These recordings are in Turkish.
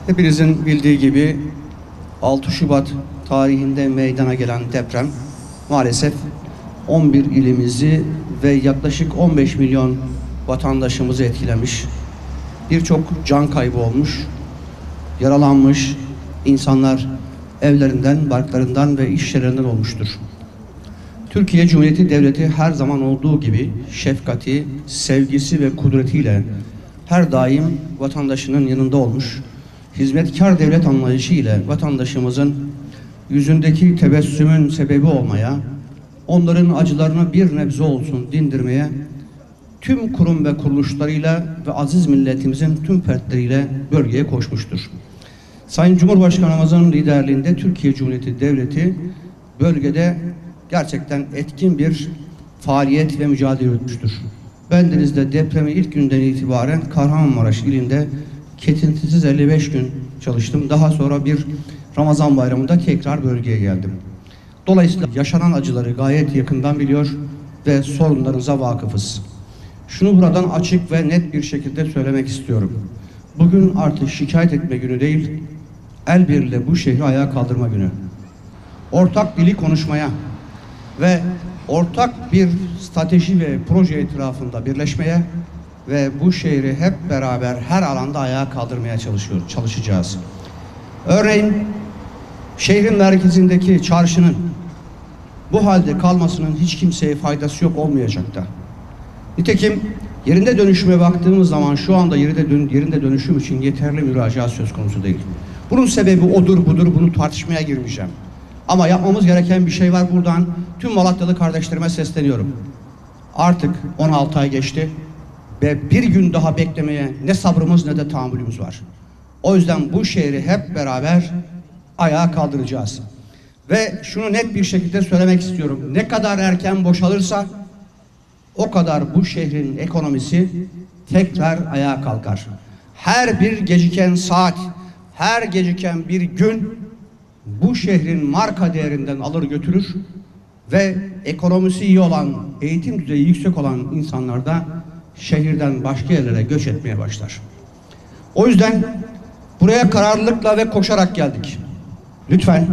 Hepinizin bildiği gibi 6 Şubat tarihinde meydana gelen deprem maalesef 11 ilimizi ve yaklaşık 15 milyon vatandaşımızı etkilemiş. Birçok can kaybı olmuş, yaralanmış insanlar evlerinden, barklarından ve iş yerlerinden olmuştur. Türkiye Cumhuriyeti Devleti her zaman olduğu gibi şefkati, sevgisi ve kudretiyle her daim vatandaşının yanında olmuş, hizmetkar devlet anlayışı ile vatandaşımızın yüzündeki tebessümün sebebi olmaya, onların acılarını bir nebze olsun dindirmeye, tüm kurum ve kuruluşlarıyla ve aziz milletimizin tüm fertleriyle bölgeye koşmuştur. Sayın Cumhurbaşkanımızın liderliğinde Türkiye Cumhuriyeti Devleti bölgede gerçekten etkin bir faaliyet ve mücadele yürütmüştür. Bendeniz'de depremi ilk günden itibaren Kahramanmaraş ilinde kesintisiz 55 gün çalıştım. Daha sonra bir Ramazan bayramında tekrar bölgeye geldim. Dolayısıyla yaşanan acıları gayet yakından biliyor ve sorunlarınıza vakıfız. Şunu buradan açık ve net bir şekilde söylemek istiyorum. Bugün artık şikayet etme günü değil, el birliğiyle bu şehri ayağa kaldırma günü. Ortak dili konuşmaya ve ortak bir strateji ve proje etrafında birleşmeye ve bu şehri hep beraber her alanda ayağa kaldırmaya çalışacağız. Örneğin şehrin merkezindeki çarşının bu halde kalmasının hiç kimseye faydası yok olmayacak da. Nitekim yerinde dönüşüme baktığımız zaman şu anda yerinde dönüşüm için yeterli müracaat söz konusu değil. Bunun sebebi odur budur, bunu tartışmaya girmeyeceğim. Ama yapmamız gereken bir şey var. Buradan tüm Malatyalı kardeşlerime sesleniyorum. Artık 16 ay geçti ve bir gün daha beklemeye ne sabrımız ne de tahammülümüz var. O yüzden bu şehri hep beraber ayağa kaldıracağız. Ve şunu net bir şekilde söylemek istiyorum. Ne kadar erken boşalırsa o kadar bu şehrin ekonomisi tekrar ayağa kalkar. Her bir geciken saat, her geciken bir gün bu şehrin marka değerinden alır götürür ve ekonomisi iyi olan, eğitim düzeyi yüksek olan insanlar da şehirden başka yerlere göç etmeye başlar. O yüzden buraya kararlılıkla ve koşarak geldik. Lütfen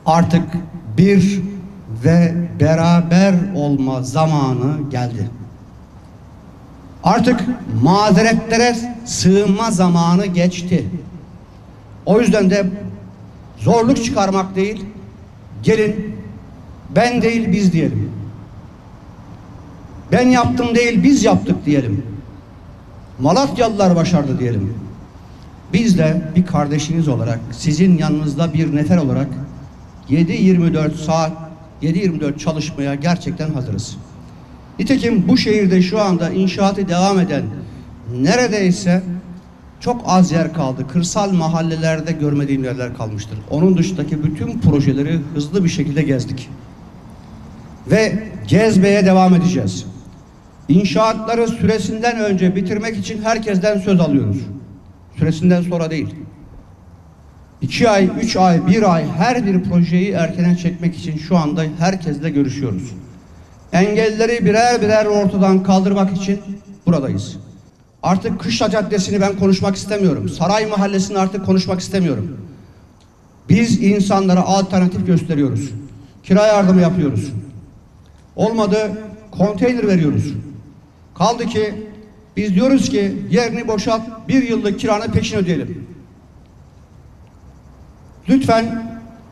artık bir ve beraber olma zamanı geldi. Artık mazeretlere sığınma zamanı geçti. O yüzden de zorluk çıkarmak değil, gelin ben değil biz diyelim. Ben yaptım değil biz yaptık diyelim. Malatyalılar başardı diyelim. Biz de bir kardeşiniz olarak, sizin yanınızda bir nefer olarak 7-24 saat, 7-24 çalışmaya gerçekten hazırız. Nitekim bu şehirde şu anda inşaatı devam eden neredeyse çok az yer kaldı. Kırsal mahallelerde görmediğim yerler kalmıştır. Onun dışındaki bütün projeleri hızlı bir şekilde gezdik. Ve gezmeye devam edeceğiz. İnşaatları süresinden önce bitirmek için herkesten söz alıyoruz. Süresinden sonra değil. 2 ay, 3 ay, 1 ay her bir projeyi erkene çekmek için şu anda herkesle görüşüyoruz. Engelleri birer birer ortadan kaldırmak için buradayız. Artık Kışla Caddesi'ni ben konuşmak istemiyorum. Saray Mahallesi'ni artık konuşmak istemiyorum. Biz insanlara alternatif gösteriyoruz. Kira yardımı yapıyoruz. Olmadı konteyner veriyoruz. Kaldı ki biz diyoruz ki yerini boşalt, 1 yıllık kiranı peşin ödeyelim. Lütfen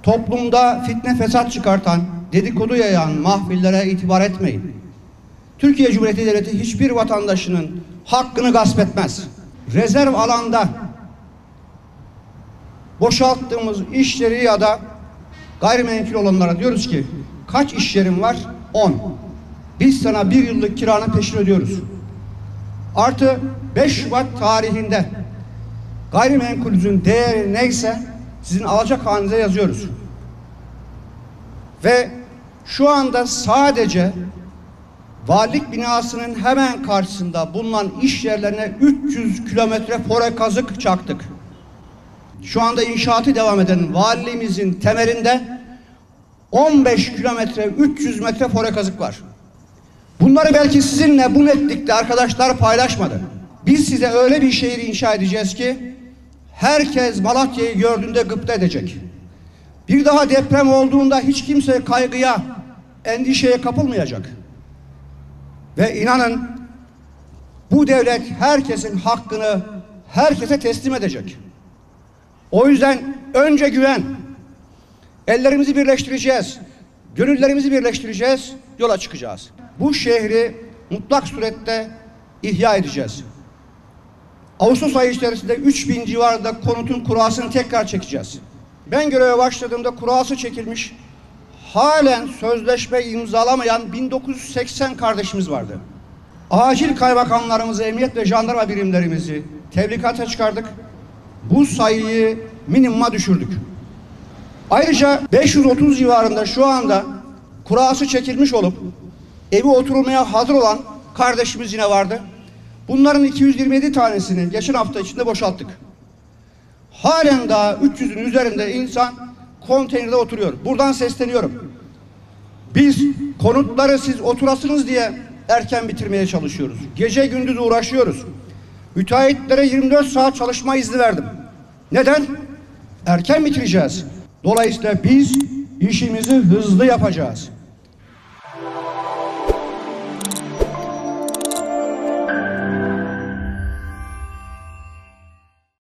toplumda fitne fesat çıkartan, dedikodu yayan mahfillere itibar etmeyin. Türkiye Cumhuriyeti Devleti hiçbir vatandaşının hakkını gasp etmez. Rezerv alanda boşalttığımız işleri ya da gayrimenkul olanlara diyoruz ki kaç iş yerin var? 10. Biz sana 1 yıllık kiranı peşin ödüyoruz. Artı 5 Şubat tarihinde gayrimenkulünüzün değeri neyse sizin alacak halinize yazıyoruz. Ve şu anda sadece valilik binasının hemen karşısında bulunan iş yerlerine 300 kilometre fore kazık çaktık. Şu anda inşaatı devam eden valiliğimizin temelinde 15 kilometre 300 metre fore kazık var. Bunları belki sizinle bu netlikte arkadaşlar paylaşmadı. Biz size öyle bir şehir inşa edeceğiz ki Herkes Malatya'yı gördüğünde gıpta edecek. Bir daha deprem olduğunda hiç kimse kaygıya, endişeye kapılmayacak. Ve inanın bu devlet herkesin hakkını herkese teslim edecek. O yüzden önce güven. Ellerimizi birleştireceğiz. Gönüllerimizi birleştireceğiz. Yola çıkacağız. Bu şehri mutlak surette ihya edeceğiz. Ağustos ayı içerisinde 3000 civarında konutun kurasını tekrar çekeceğiz. Ben göreve başladığımda kurası çekilmiş, halen sözleşme imzalamayan 1980 kardeşimiz vardı. Acil kaymakamlarımızı, emniyet ve jandarma birimlerimizi teblikata çıkardık. Bu sayıyı minimuma düşürdük. Ayrıca 530 civarında şu anda kurası çekilmiş olup evi oturulmaya hazır olan kardeşimiz yine vardı. Bunların 227 tanesini geçen hafta içinde boşalttık. Halen daha 300'ün üzerinde insan konteynerde oturuyor. Buradan sesleniyorum. Biz konutları siz oturasınız diye erken bitirmeye çalışıyoruz. Gece gündüz uğraşıyoruz. Müteahhitlere 24 saat çalışma izni verdim. Neden? Erken bitireceğiz. Dolayısıyla biz işimizi hızlı yapacağız.